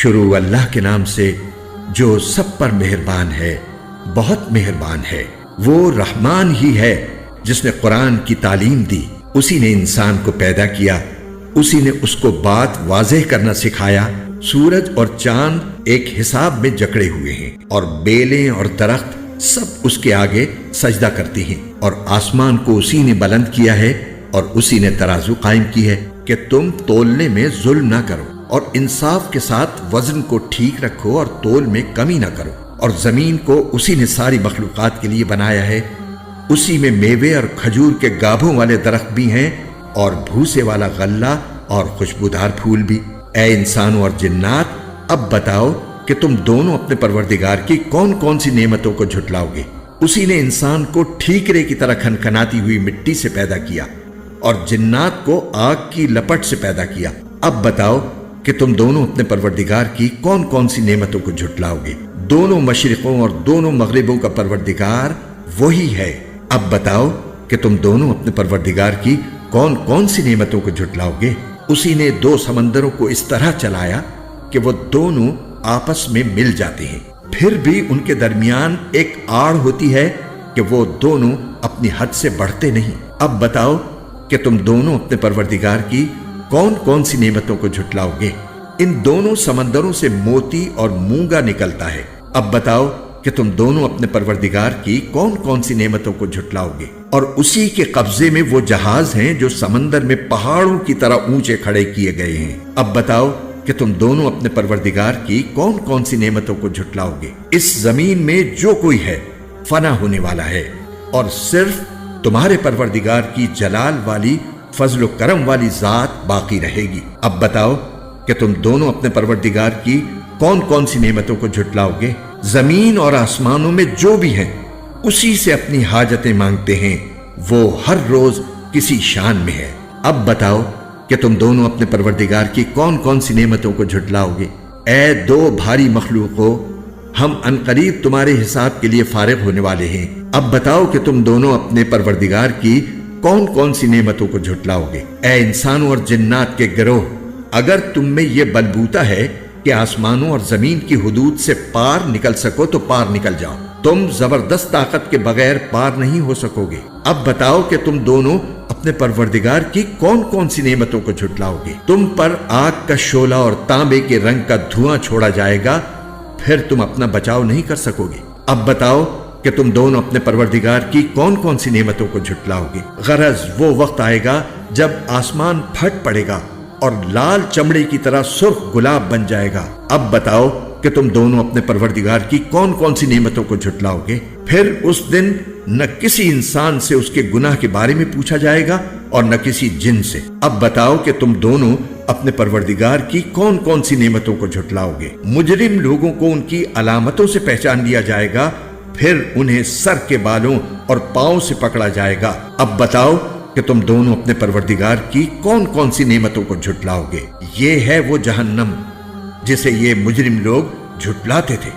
شروع اللہ کے نام سے جو سب پر مہربان ہے، بہت مہربان ہے۔ وہ رحمان ہی ہے جس نے قرآن کی تعلیم دی، اسی نے انسان کو پیدا کیا، اسی نے اس کو بات واضح کرنا سکھایا۔ سورج اور چاند ایک حساب میں جکڑے ہوئے ہیں، اور بیلیں اور درخت سب اس کے آگے سجدہ کرتی ہیں، اور آسمان کو اسی نے بلند کیا ہے، اور اسی نے ترازو قائم کی ہے کہ تم تولنے میں ظلم نہ کرو، اور انصاف کے ساتھ وزن کو ٹھیک رکھو اور تول میں کمی نہ کرو۔ اور زمین کو اسی نے ساری مخلوقات کے لیے بنایا ہے، اسی میں میوے اور کھجور کے گابھوں والے درخت بھی ہیں، اور بھوسے والا غلہ اور خوشبودار پھول بھی۔ اے انسانوں اور جنات، اب بتاؤ کہ تم دونوں اپنے پروردگار کی کون کون سی نعمتوں کو جھٹلاؤ گے؟ اسی نے انسان کو ٹھیکرے کی طرح کھنکھناتی ہوئی مٹی سے پیدا کیا، اور جنات کو آگ کی لپٹ سے پیدا کیا۔ اب بتاؤ کہ تم دونوں اپنے پروردگار کی کون کون سی نعمتوں کو جھٹلاؤ گے؟ دونوں مشرقوں اور دونوں مغربوں کا پروردگار وہی ہے۔ اب بتاؤ کہ تم دونوں اپنے پروردگار کی کون کون سی نعمتوں کو جھٹلاؤ گے؟ اسی نے دو سمندروں کو اس طرح چلایا کہ وہ دونوں آپس میں مل جاتے ہیں، پھر بھی ان کے درمیان ایک آڑ ہوتی ہے کہ وہ دونوں اپنی حد سے بڑھتے نہیں۔ اب بتاؤ کہ تم دونوں اپنے پروردگار کی کون کون سی نعمتوں کو جھٹلاؤ گے؟ ان دونوں سمندروں سے موتی اور مونگا نکلتا ہے۔ اب بتاؤ کہ تم دونوں اپنے پروردگار کی کون کون سی نعمتوں کو جھٹلاؤ گے؟ اور اسی کے قبضے میں وہ جہاز ہیں جو سمندر میں پہاڑوں کی طرح اونچے کھڑے کیے گئے ہیں۔ اب بتاؤ کہ تم دونوں اپنے پروردگار کی کون کون سی نعمتوں کو جھٹلاؤ گے؟ اس زمین میں جو کوئی ہے فنا ہونے والا ہے، اور صرف تمہارے پروردگار کی جلال والی فضل و کرم والی ذات باقی رہے گی۔ اب بتاؤ کہ تم دونوں اپنے پروردگار کی کون کون سی نعمتوں کو جھٹلاؤ گے؟ زمین اور آسمانوں میں جو بھی ہیں اسی سے اپنی حاجتیں مانگتے ہیں، وہ ہر روز کسی شان میں ہے۔ اب بتاؤ کہ تم دونوں اپنے پروردگار کی کون کون سی نعمتوں کو جھٹلاؤ گے؟ اے دو بھاری مخلوقوں، ہم عنقریب تمہارے حساب کے لیے فارغ ہونے والے ہیں۔ اب بتاؤ کہ تم دونوں اپنے پروردگار کی کون کون سی نعمتوں کو جھٹلاؤ گے؟ اے انسانوں اور جنات کے گروہ، اگر تم میں یہ بلبوتا ہے کہ آسمانوں اور زمین کی حدود سے پار نکل سکو تو پار نکل جاؤ، تم زبردست طاقت کے بغیر پار نہیں ہو سکو گے۔ اب بتاؤ کہ تم دونوں اپنے پروردگار کی کون کون سی نعمتوں کو جھٹلاؤ گے؟ تم پر آگ کا شعلہ اور تانبے کے رنگ کا دھواں چھوڑا جائے گا، پھر تم اپنا بچاؤ نہیں کر سکو گے۔ اب بتاؤ کہ تم دونوں اپنے پروردگار کی کون کون سی نعمتوں کو جھٹلاؤ گے؟ غرض وہ وقت آئے گا جب آسمان پھٹ پڑے گا اور لال چمڑے کی طرح سرخ گلاب بن جائے گا۔ اب بتاؤ کہ تم دونوں اپنے پروردگار کی کون کون سی نعمتوں کو جھٹلاؤ گے؟ پھر اس دن نہ کسی انسان سے اس کے گناہ کے بارے میں پوچھا جائے گا اور نہ کسی جن سے۔ اب بتاؤ کہ تم دونوں اپنے پروردگار کی کون کون سی نعمتوں کو جھٹلاؤ گے؟ مجرم لوگوں کو ان کی علامتوں سے پہچان لیا جائے گا، پھر انہیں سر کے بالوں اور پاؤں سے پکڑا جائے گا۔ اب بتاؤ کہ تم دونوں اپنے پروردگار کی کون کون سی نعمتوں کو جھٹلاؤ گے؟ یہ ہے وہ جہنم جسے یہ مجرم لوگ جھٹلاتے تھے،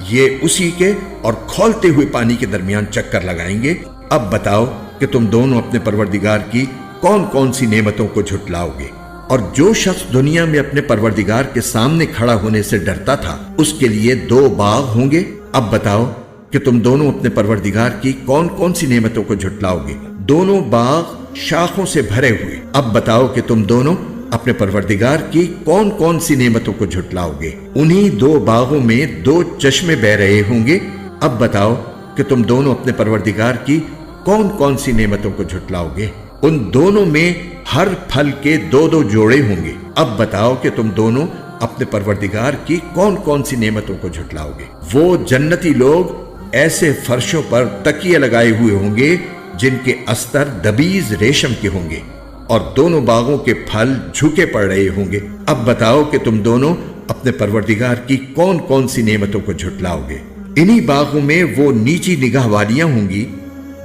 یہ اسی کے اور کھولتے ہوئے پانی کے درمیان چکر لگائیں گے۔ اب بتاؤ کہ تم دونوں اپنے پروردگار کی کون کون سی نعمتوں کو جھٹلاؤ گے؟ اور جو شخص دنیا میں اپنے پروردگار کے سامنے کھڑا ہونے سے ڈرتا تھا، اس کے لیے 2 باغ ہوں گے۔ اب بتاؤ کہ تم دونوں اپنے پروردگار کی کون کون سی نعمتوں کو جھٹلاؤ گے؟ دونوں باغ شاخوں سے بھرے ہوئے۔ اب بتاؤ کہ تم دونوں اپنے پروردگار کی کون کون سی نعمتوں کو جھٹلاؤ گے؟ انہی 2 باغوں میں 2 چشمے بہ رہے ہوں گے۔ اب بتاؤ کہ تم دونوں اپنے پروردگار کی کون کون سی نعمتوں کو جھٹلاؤ گے؟ ان دونوں میں ہر پھل کے 2 جوڑے ہوں گے۔ اب بتاؤ کہ تم دونوں اپنے پروردگار کی کون کون سی نعمتوں کو جھٹلاؤ گے؟ وہ جنتی لوگ ایسے فرشوں پر تکیے لگائے ہوئے ہوں گے جن کے استر دبیز ریشم کے ہوں گے، اور دونوں باغوں کے پھل جھکے پڑ رہے ہوں گے۔ اب بتاؤ کہ تم دونوں اپنے پروردگار کی کون کون سی نعمتوں کو جھٹلاؤ گے؟ انہی باغوں میں وہ نیچی نگاہ والیاں ہوں گی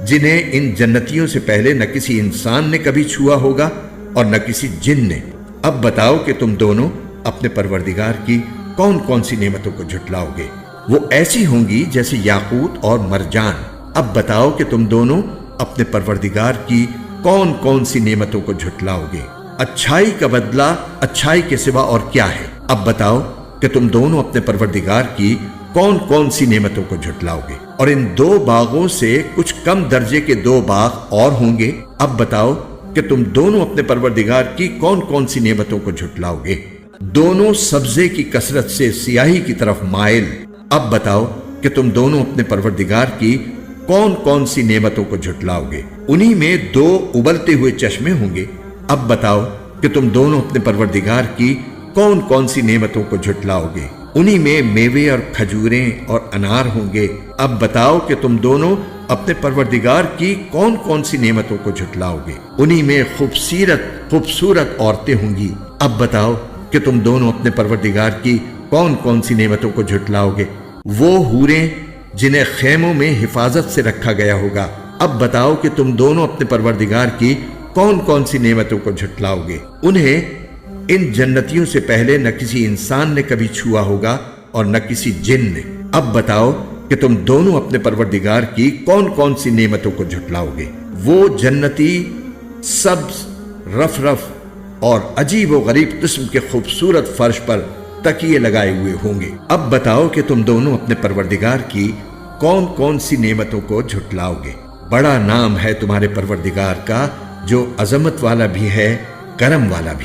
جنہیں ان جنتیوں سے پہلے نہ کسی انسان نے کبھی چھوا ہوگا اور نہ کسی جن نے۔ اب بتاؤ کہ تم دونوں اپنے پروردگار کی کون کون سی نعمتوں کو جھٹلاؤ گے؟ وہ ایسی ہوں گی جیسے یاقوت اور مرجان۔ اب بتاؤ کہ تم دونوں اپنے پروردگار کی کون کون سی نعمتوں کو جھٹلاؤ گے؟ اچھائی کا بدلہ اچھائی کے سوا اور کیا ہے؟ اب بتاؤ کہ تم دونوں اپنے پروردگار کی کون کون سی نعمتوں کو جھٹلاؤ گے، اور ان دو باغوں سے کچھ کم درجے کے دو باغ اور ہوں گے۔ اب بتاؤ کہ تم دونوں اپنے پروردگار کی کون کون سی نعمتوں کو جھٹلاؤ گے۔ دونوں سبزے کی کثرت سے سیاہی کی طرف مائل، اب بتاؤ کہ تم دونوں اپنے پروردگار کی کون کون سی نعمتوں کو جھٹلاؤ گے۔ انہی میں دو ابلتے ہوئے چشمے ہوں گے، اب بتاؤ کہ تم دونوں اپنے پروردگار کی کون کون سی نعمتوں کو جھٹلاؤ گے۔ انہی میں میوے اور کھجوریں اور انار ہوں گے، اب بتاؤ کہ تم دونوں اپنے پروردگار کی کون کون سی نعمتوں کو جھٹلاؤ گے۔ انہی میں خوبصورت عورتیں ہوں گی، اب بتاؤ کہ تم دونوں اپنے پروردگار کی کون کون سی نعمتوں کو جھٹلاؤ گے۔ وہ حوریں جنہیں خیموں میں حفاظت سے رکھا گیا ہوگا، اب بتاؤ کہ تم دونوں اپنے پروردگار کی کون کون سی نعمتوں کو جھٹلاؤ گے۔ انہیں ان جنتیوں سے پہلے نہ کسی انسان نے کبھی چھوا ہوگا اور نہ کسی جن نے، اب بتاؤ کہ تم دونوں اپنے پروردگار کی کون کون سی نعمتوں کو جھٹلاؤ گے۔ وہ جنتی سبز، رف اور عجیب و غریب قسم کے خوبصورت فرش پر تکیے لگائے ہوئے ہوں گے، اب بتاؤ کہ تم دونوں اپنے پروردگار کی کون کون سی نعمتوں کو جھٹلاؤ گے۔ بڑا نام ہے تمہارے پروردگار کا، جو عظمت والا بھی ہے، کرم والا بھی۔